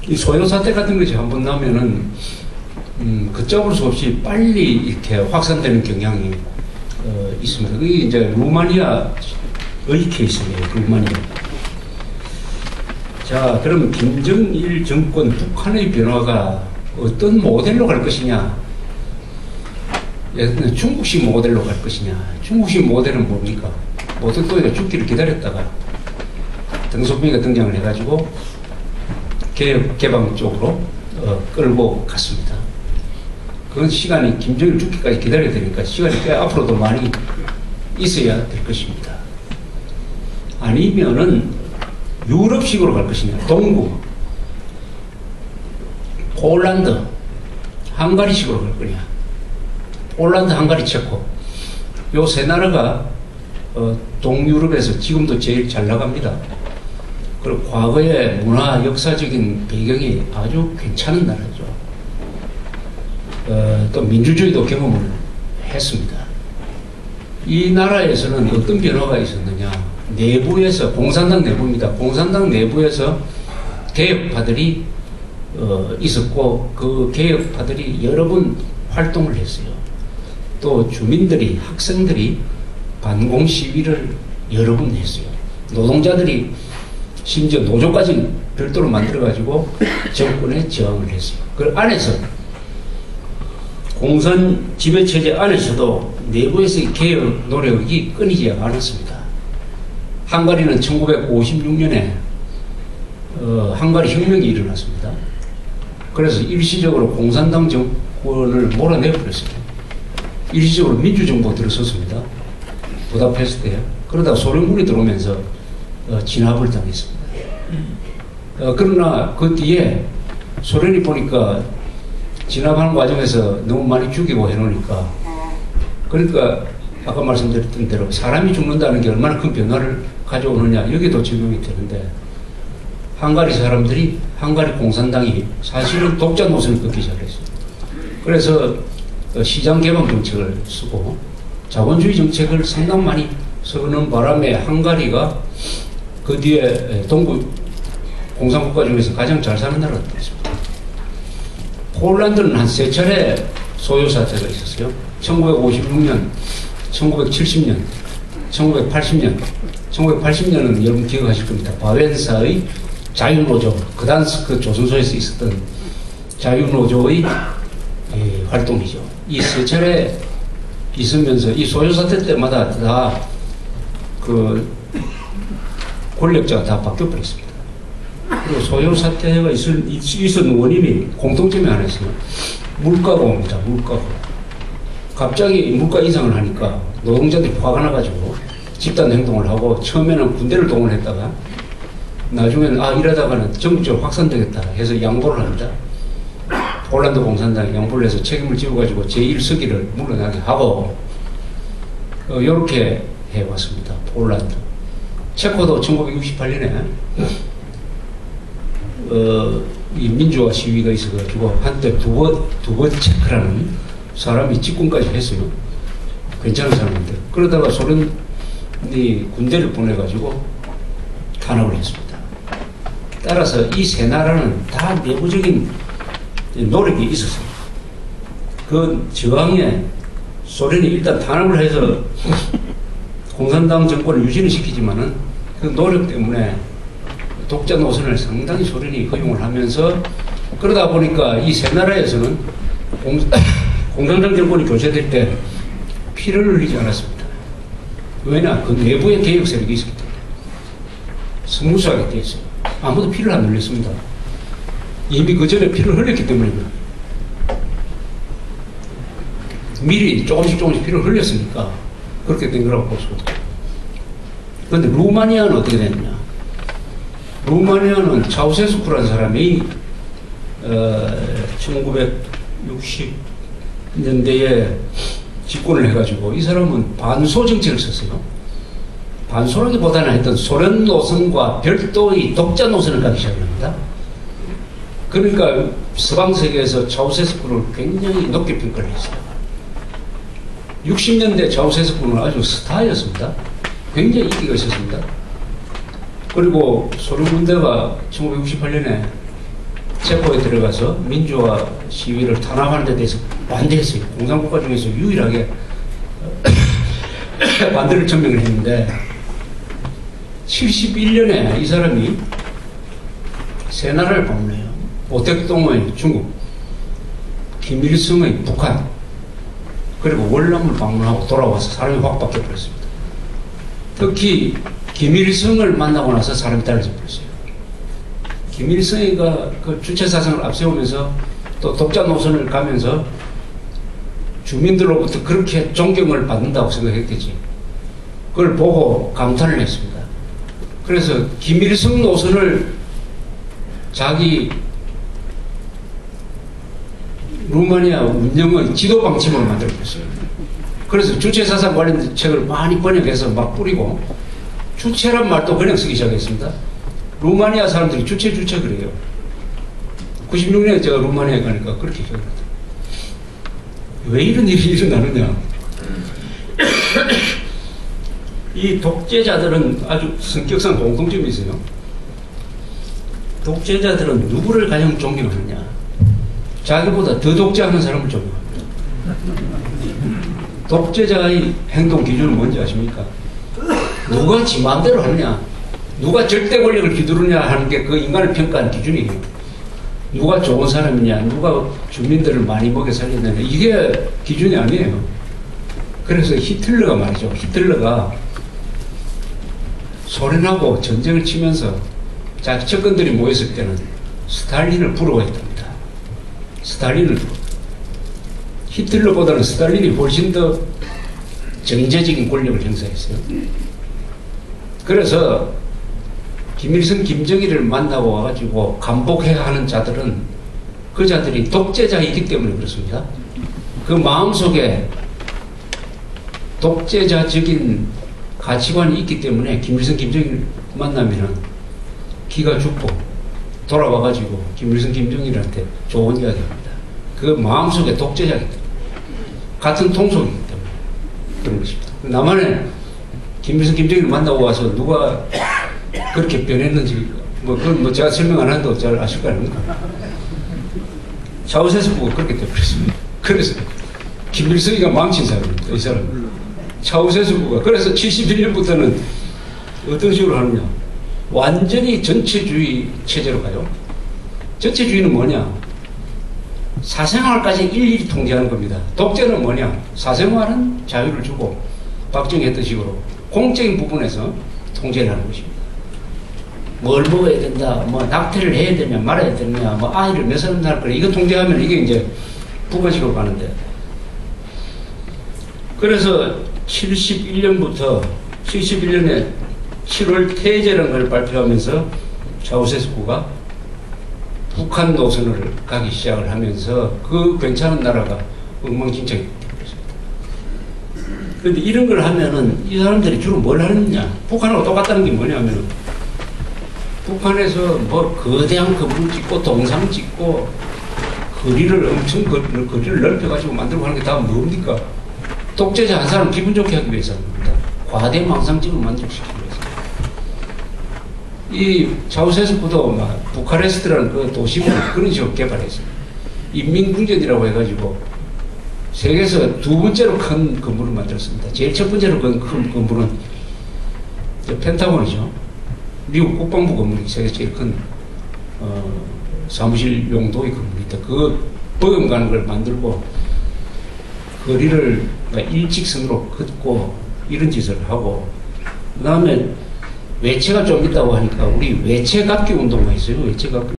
이 소요 사태 같은 것이 한번 나면은 걷잡을 수 없이 빨리 이렇게 확산되는 경향이 있습니다. 그게 이제 루마니아의 케이스예요. 루마니아. 자, 그럼 김정일 정권 북한의 변화가 어떤 모델로 갈 것이냐? 예를 들면 중국식 모델로 갈 것이냐? 중국식 모델은 뭡니까? 모든 또이가 죽기를 기다렸다가 등소평이가 등장을 해가지고 개혁 개방 쪽으로 끌고 갔습니다. 그건 시간이 김정일 죽기까지 기다려야 되니까 시간이 꽤 앞으로도 많이 있어야 될 것입니다. 아니면은 유럽식으로 갈 것이냐, 동구, 폴란드, 헝가리식으로 갈 거냐. 폴란드, 헝가리, 체코 요 세 나라가 동유럽에서 지금도 제일 잘 나갑니다. 그리고 과거의 문화, 역사적인 배경이 아주 괜찮은 나라죠. 또 민주주의도 경험을 했습니다. 이 나라에서는 어떤 변화가 있었느냐. 내부에서, 공산당 내부입니다. 공산당 내부에서 개혁파들이 있었고 그 개혁파들이 여러 번 활동을 했어요. 또 주민들이, 학생들이 반공 시위를 여러 번 했어요. 노동자들이 심지어 노조까지 별도로 만들어가지고 정권에 저항을 했어요. 그 안에서 공산 지배체제 안에서도 내부에서의 개혁 노력이 끊이지 않았습니다. 헝가리는 1956년에 헝가리 혁명이 일어났습니다. 그래서 일시적으로 공산당 정권을 몰아내버렸습니다. 일시적으로 민주정부가 들어섰습니다. 부다페스트에. 그러다가 소련군이 들어오면서 진압을 당했습니다. 그러나 그 뒤에 소련이 보니까 진압하는 과정에서 너무 많이 죽이고 해놓으니까, 그러니까 아까 말씀드렸던 대로 사람이 죽는다는 게 얼마나 큰 변화를 가져오느냐, 여기도 적용이 되는데, 헝가리 사람들이, 헝가리 공산당이 사실은 독자 노선을 끊기 시작했어요. 그래서 시장 개방 정책을 쓰고 자본주의 정책을 상당히 많이 쓰는 바람에 헝가리가 그 뒤에 동구 공산국가 중에서 가장 잘 사는 나라가 됐습니다. 폴란드는 한 세 차례 소요 사태가 있었어요. 1956년, 1970년, 1980년. 1980년은 여러분 기억하실 겁니다. 바웬사의 자유노조, 그단스크 조선소에서 있었던 자유노조의 활동이죠. 이 세 차례 있으면서 이 소요 사태 때마다 다 그 권력자가 다 바뀌어버렸습니다. 그리고 소요 사태가 있었는 원인이 공통점이 하나 있어요. 물가고입니다. 물가고. 갑자기 물가 인상을 하니까 노동자들이 화가 나가지고 집단 행동을 하고, 처음에는 군대를 동원했다가 나중에는 이러다가는 전국적으로 확산되겠다 해서 양보를 합니다. 폴란드 공산당이 양보를 해서 책임을 지어가지고 제1서기를 물러나게 하고, 이렇게 해왔습니다. 폴란드. 체코도 1968년에 이 민주화 시위가 있어가지고 한때 두버 체크라는 사람이 집권까지 했어요. 괜찮은 사람인데. 그러다가 소련이 군대를 보내가지고 탄압을 했습니다. 따라서 이 세 나라는 다 내부적인 노력이 있었어요. 그 저항에 소련이 일단 탄압을 해서 공산당 정권을 유지를 시키지만은 그 노력 때문에 독자 노선을 상당히 소련이 허용을 하면서, 그러다 보니까 이 세 나라에서는 공산당 정권이 교체될 때 피를 흘리지 않았습니다. 왜냐? 그 내부에 개혁 세력이 있었기 때문에 스무스하게 되어 있어요. 아무도 피를 안 흘렸습니다. 이미 그 전에 피를 흘렸기 때문입니다. 미리 조금씩 피를 흘렸으니까 그렇게 된 거라고 볼 수 없어요. 그런데 루마니아는 어떻게 됐느냐? 루마니아는 차우세스쿠라는 사람이 1960년대에 집권을 해가지고, 이 사람은 반소 정책을 썼어요. 반소라기보다는 하여튼 소련 노선과 별도의 독자 노선을 가기 시작합니다. 그러니까 서방 세계에서 차우세스쿠를 굉장히 높게 평가를 했어요. 60년대 차우세스쿠는 아주 스타였습니다. 굉장히 인기가 있었습니다. 그리고 소련 군대가 1968년에 체포에 들어가서 민주화 시위를 탄압하는 데 대해서 반대했어요. 공산국가 중에서 유일하게 반대를 천명을 했는데 71년에 이 사람이 세 나라를 방문해요. 모택동의 중국, 김일성의 북한, 그리고 월남을 방문하고 돌아와서 사람이 확 바뀌어버렸습니다. 특히 김일성을 만나고 나서 사람이 달라져 버렸어요. 김일성이가 그 주체사상을 앞세우면서 또 독자 노선을 가면서 주민들로부터 그렇게 존경을 받는다고 생각했겠지. 그걸 보고 감탄을 했습니다. 그래서 김일성 노선을 자기 루마니아 운영의 지도 방침으로 만들어줬어요. 그래서 주체사상 관련 책을 많이 번역해서 막 뿌리고 주체란 말도 그냥 쓰기 시작했습니다. 루마니아 사람들이 주체 그래요. 96년에 제가 루마니아에 가니까 그렇게 기억합니다. 왜 이런 일이 일어나느냐. 이 독재자들은 아주 성격상 공통점이 있어요. 독재자들은 누구를 가장 존경하느냐. 자기보다 더 독재하는 사람을 존경합니다. 독재자의 행동 기준은 뭔지 아십니까? 누가 지 마음대로 하느냐, 누가 절대 권력을 휘두르냐 하는 게 그 인간을 평가하는 기준이에요. 누가 좋은 사람이냐, 누가 주민들을 많이 먹여 살리느냐, 이게 기준이 아니에요. 그래서 히틀러가 말이죠. 히틀러가 소련하고 전쟁을 치면서 자기 측근들이 모였을 때는 스탈린을 부러워했답니다. 스탈린을 부러워. 히틀러보다는 스탈린이 훨씬 더 정제적인 권력을 행사했어요. 그래서 김일성, 김정일을 만나고 와가지고 감복해야 하는 자들은 그 자들이 독재자이기 때문에 그렇습니다. 그 마음속에 독재자적인 가치관이 있기 때문에 김일성, 김정일 만나면은 기가 죽고 돌아와가지고 김일성, 김정일한테 좋은 이야기 합니다. 그 마음속에 독재자이기 때문에. 같은 통속이기 때문에 그런 것입니다. 남한에 김일성, 김정일 만나고 와서 누가 그렇게 변했는지, 그건 제가 설명 안 해도 잘 아실 거 아닙니까? 차우세스부가 그렇게 되어버렸습니다. 그래서 김일성이가 망친 사람입니다. 이 사람은. 차우세스부가. 그래서 71년부터는 어떤 식으로 하느냐. 완전히 전체주의 체제로 가요. 전체주의는 뭐냐. 사생활까지 일일이 통제하는 겁니다. 독재는 뭐냐. 사생활은 자유를 주고 박정희 했던 식으로 공적인 부분에서 통제를 하는 것입니다. 뭘 먹어야 된다, 뭐 낙태를 해야 되냐 말아야 되냐, 뭐 아이를 몇 사람 낳을 거냐, 이거 통제하면 이게 이제 북어식으로 가는데. 그래서 71년부터 71년에 7월 태제라는 걸 발표하면서 차우세스쿠가 북한 노선을 가기 시작을 하면서 그 괜찮은 나라가 엉망진창이 되었습니다. 그런데 이런 걸 하면은 이 사람들이 주로 뭘 하느냐. 북한하고 똑같다는 게 뭐냐면은 북한에서 뭐 거대한 건물 짓고 동상 짓고 거리를 엄청 거리를 넓혀가지고 만들고 하는 게 다 뭡니까? 독재자 한 사람 기분 좋게 하기 위해서 합니다. 과대망상증을 만족시키기 위해서. 이 차우세스쿠도 막 부카레스트라는 그 도시를 그런 식으로 개발했어요. 인민궁전이라고 해가지고 세계에서 두 번째로 큰 건물을 만들었습니다. 제일 첫 번째로 큰 건물은 펜타곤이죠. 미국 국방부 건물이 세계에서 제일 큰 사무실 용도의 건물이다. 그 버금가는 걸 만들고 거리를 일직선으로 긋고 이런 짓을 하고, 그 다음에 외채가 좀 있다고 하니까 우리 외채 갚기 운동가 있어요. 외채 갚기.